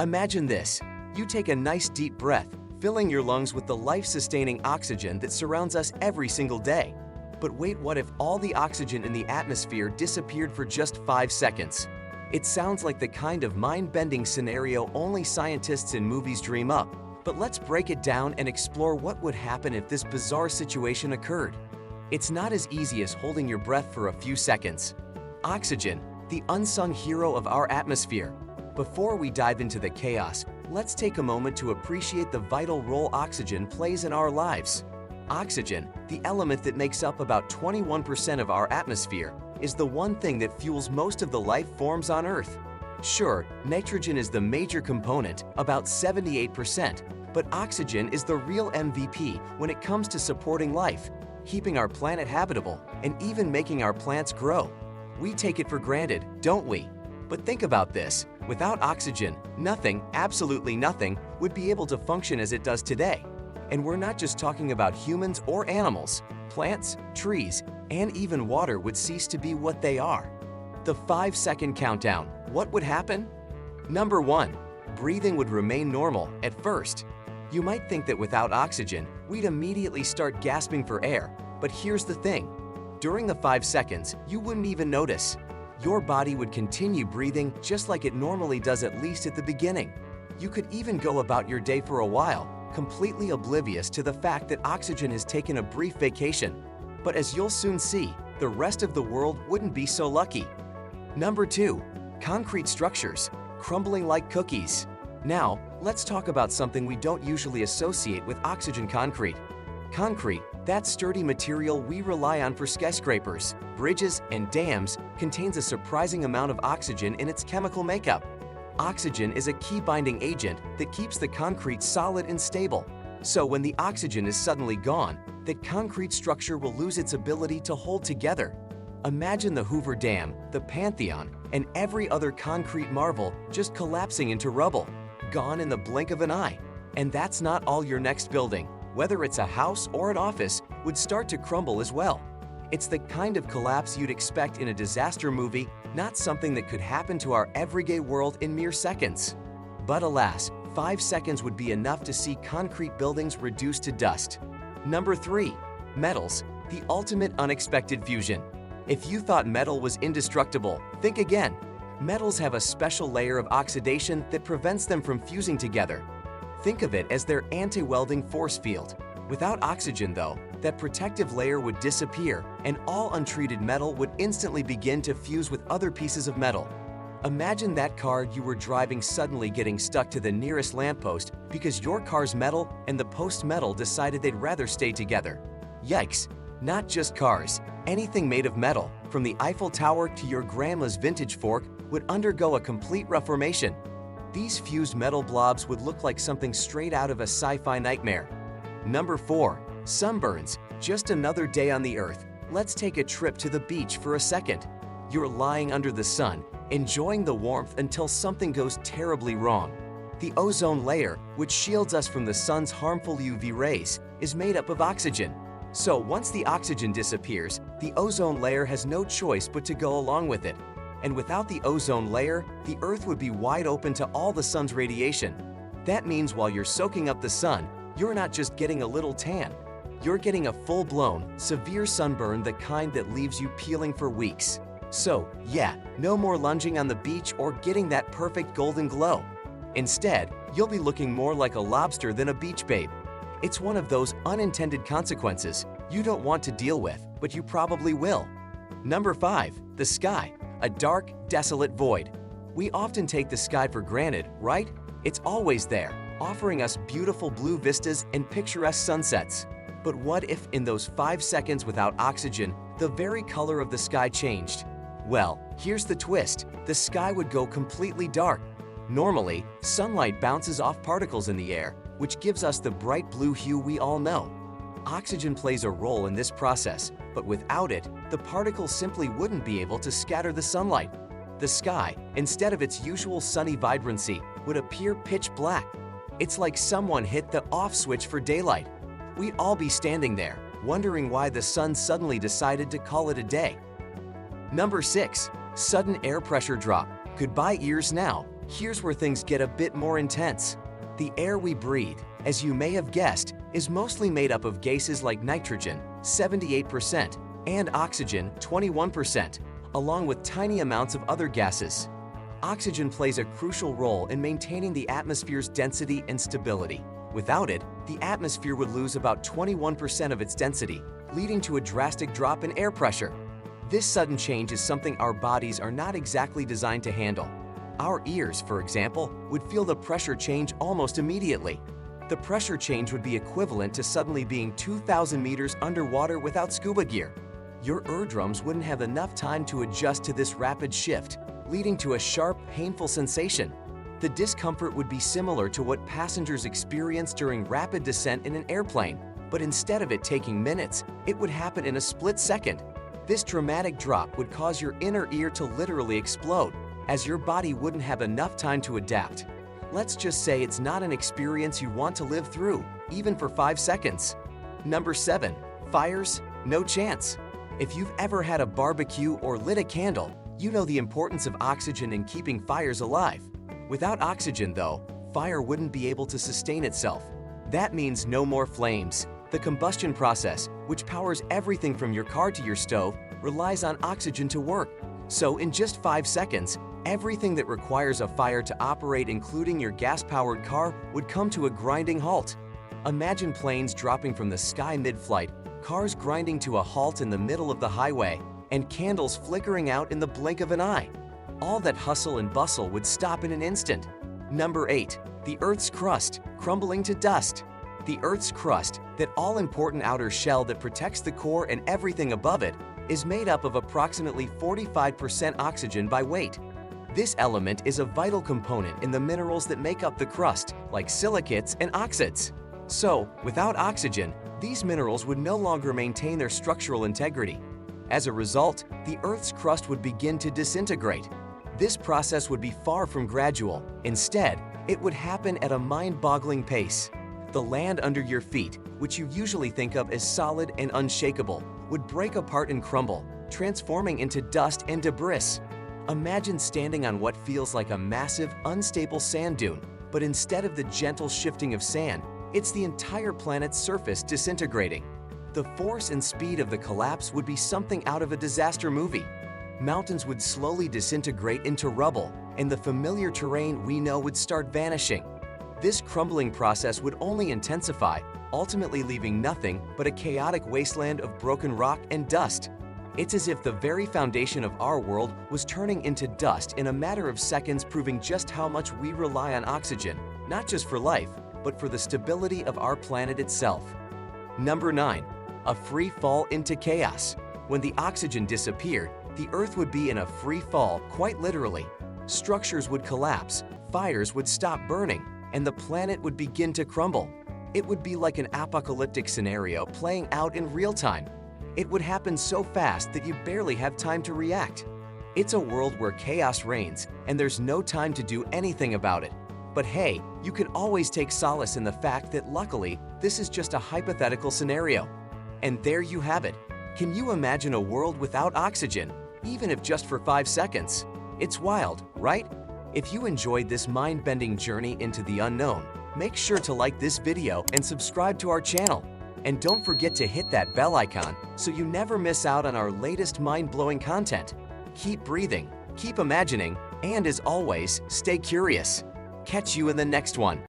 Imagine this. You take a nice deep breath, filling your lungs with the life-sustaining oxygen that surrounds us every single day. But wait, what if all the oxygen in the atmosphere disappeared for just 5 seconds? It sounds like the kind of mind-bending scenario only scientists in movies dream up. But let's break it down and explore what would happen if this bizarre situation occurred. It's not as easy as holding your breath for a few seconds. Oxygen, the unsung hero of our atmosphere. Before we dive into the chaos, let's take a moment to appreciate the vital role oxygen plays in our lives. Oxygen, the element that makes up about 21% of our atmosphere, is the one thing that fuels most of the life forms on Earth. Sure, nitrogen is the major component, about 78%, but oxygen is the real MVP when it comes to supporting life, keeping our planet habitable, and even making our plants grow. We take it for granted, don't we? But think about this. Without oxygen, nothing, absolutely nothing, would be able to function as it does today. And we're not just talking about humans or animals. Plants, trees, and even water would cease to be what they are. The 5-second countdown. What would happen? Number 1. Breathing would remain normal at first. You might think that without oxygen, we'd immediately start gasping for air. But here's the thing. During the 5 seconds, you wouldn't even notice. Your body would continue breathing just like it normally does, at least at the beginning. You could even go about your day for a while, completely oblivious to the fact that oxygen has taken a brief vacation. But as you'll soon see, the rest of the world wouldn't be so lucky. Number 2. Concrete structures, crumbling like cookies. Now, let's talk about something we don't usually associate with oxygen: concrete. Concrete, that sturdy material we rely on for skyscrapers, bridges, and dams, contains a surprising amount of oxygen in its chemical makeup. Oxygen is a key binding agent that keeps the concrete solid and stable. So when the oxygen is suddenly gone, that concrete structure will lose its ability to hold together. Imagine the Hoover Dam, the Pantheon, and every other concrete marvel just collapsing into rubble, gone in the blink of an eye. And that's not all. Your next building, whether it's a house or an office, would start to crumble as well. It's the kind of collapse you'd expect in a disaster movie, not something that could happen to our everyday world in mere seconds. But alas, 5 seconds would be enough to see concrete buildings reduced to dust. Number 3. Metals, the ultimate unexpected fusion. If you thought metal was indestructible, think again. Metals have a special layer of oxidation that prevents them from fusing together. Think of it as their anti-welding force field. Without oxygen, though, that protective layer would disappear, and all untreated metal would instantly begin to fuse with other pieces of metal. Imagine that car you were driving suddenly getting stuck to the nearest lamppost because your car's metal and the post's metal decided they'd rather stay together. Yikes! Not just cars. Anything made of metal, from the Eiffel Tower to your grandma's vintage fork, would undergo a complete reformation. These fused metal blobs would look like something straight out of a sci-fi nightmare. Number 4. Sunburns, just another day on the Earth. Let's take a trip to the beach for a second. You're lying under the sun, enjoying the warmth until something goes terribly wrong. The ozone layer, which shields us from the sun's harmful UV rays, is made up of oxygen. So once the oxygen disappears, the ozone layer has no choice but to go along with it. And without the ozone layer, the Earth would be wide open to all the sun's radiation. That means while you're soaking up the sun, you're not just getting a little tan. You're getting a full-blown, severe sunburn, the kind that leaves you peeling for weeks. So, yeah, no more lunging on the beach or getting that perfect golden glow. Instead, you'll be looking more like a lobster than a beach babe. It's one of those unintended consequences you don't want to deal with, but you probably will. Number 5. The sky, a dark, desolate void. We often take the sky for granted, right? It's always there, offering us beautiful blue vistas and picturesque sunsets. But what if in those 5 seconds without oxygen, the very color of the sky changed? Well, here's the twist. The sky would go completely dark. Normally, sunlight bounces off particles in the air, which gives us the bright blue hue we all know. Oxygen plays a role in this process, but without it, the particles simply wouldn't be able to scatter the sunlight. The sky, instead of its usual sunny vibrancy, would appear pitch black. It's like someone hit the off switch for daylight. We'd all be standing there, wondering why the sun suddenly decided to call it a day. Number 6. Sudden air pressure drop. Goodbye ears now. Here's where things get a bit more intense. The air we breathe, as you may have guessed, is mostly made up of gases like nitrogen, 78%, and oxygen, 21%, along with tiny amounts of other gases. Oxygen plays a crucial role in maintaining the atmosphere's density and stability. Without it, the atmosphere would lose about 21% of its density, leading to a drastic drop in air pressure. This sudden change is something our bodies are not exactly designed to handle. Our ears, for example, would feel the pressure change almost immediately. The pressure change would be equivalent to suddenly being 2,000 meters underwater without scuba gear. Your eardrums wouldn't have enough time to adjust to this rapid shift, leading to a sharp, painful sensation. The discomfort would be similar to what passengers experience during rapid descent in an airplane, but instead of it taking minutes, it would happen in a split second. This dramatic drop would cause your inner ear to literally explode, as your body wouldn't have enough time to adapt. Let's just say it's not an experience you want to live through, even for 5 seconds. Number 7. Fires? No chance. If you've ever had a barbecue or lit a candle, you know the importance of oxygen in keeping fires alive. Without oxygen, though, fire wouldn't be able to sustain itself. That means no more flames. The combustion process, which powers everything from your car to your stove, relies on oxygen to work. So in just 5 seconds, everything that requires a fire to operate, including your gas-powered car, would come to a grinding halt. Imagine planes dropping from the sky mid-flight, cars grinding to a halt in the middle of the highway, and candles flickering out in the blink of an eye. All that hustle and bustle would stop in an instant. Number 8. The Earth's crust, crumbling to dust. The Earth's crust, that all-important outer shell that protects the core and everything above it, is made up of approximately 45% oxygen by weight. This element is a vital component in the minerals that make up the crust, like silicates and oxides. So, without oxygen, these minerals would no longer maintain their structural integrity. As a result, the Earth's crust would begin to disintegrate. This process would be far from gradual. Instead, it would happen at a mind-boggling pace. The land under your feet, which you usually think of as solid and unshakable, would break apart and crumble, transforming into dust and debris. Imagine standing on what feels like a massive, unstable sand dune, but instead of the gentle shifting of sand, it's the entire planet's surface disintegrating. The force and speed of the collapse would be something out of a disaster movie. Mountains would slowly disintegrate into rubble, and the familiar terrain we know would start vanishing. This crumbling process would only intensify, ultimately leaving nothing but a chaotic wasteland of broken rock and dust. It's as if the very foundation of our world was turning into dust in a matter of seconds, proving just how much we rely on oxygen, not just for life, but for the stability of our planet itself. Number 9. A free fall into chaos. When the oxygen disappeared, the Earth would be in a free fall, quite literally. Structures would collapse, fires would stop burning, and the planet would begin to crumble. It would be like an apocalyptic scenario playing out in real time. It would happen so fast that you barely have time to react. It's a world where chaos reigns, and there's no time to do anything about it. But hey, you can always take solace in the fact that luckily, this is just a hypothetical scenario. And there you have it. Can you imagine a world without oxygen, even if just for 5 seconds? It's wild, right? If you enjoyed this mind-bending journey into the unknown, make sure to like this video and subscribe to our channel. And don't forget to hit that bell icon so you never miss out on our latest mind-blowing content. Keep breathing, keep imagining, and as always, stay curious. Catch you in the next one.